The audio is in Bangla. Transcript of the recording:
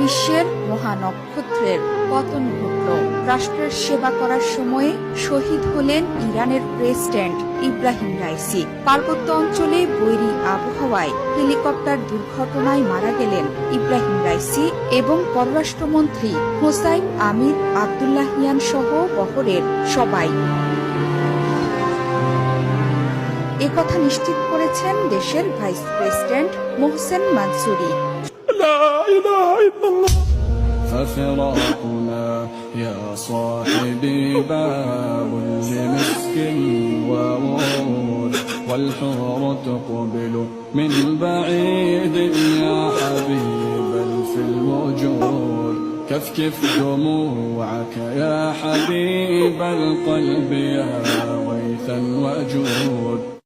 বিশ্বের মহানক্ষত্রের পতন ঘটল। রাষ্ট্রের সেবা করার সময়ে শহীদ হলেন ইরানের প্রেসিডেন্ট ইব্রাহিম রাইসি। পার্বত্য অঞ্চলে বৈরী আবহাওয়ায় হেলিকপ্টার দুর্ঘটনায় মারা গেলেন ইব্রাহিম রাইসি এবং পররাষ্ট্রমন্ত্রী হোসাইন আমির আব্দুল্লাহিয়ান সহ বহরের সবাই। একথা নিশ্চিত করেছেন দেশের ভাইস প্রেসিডেন্ট মোহসেন মানসুরি। ففراقنا يا صاحبي باب لمسك وورود والحور تقبل من بعيد يا حبيبا في الوجود كفكف دموعك يا حبيب القلب يا غيثا وجود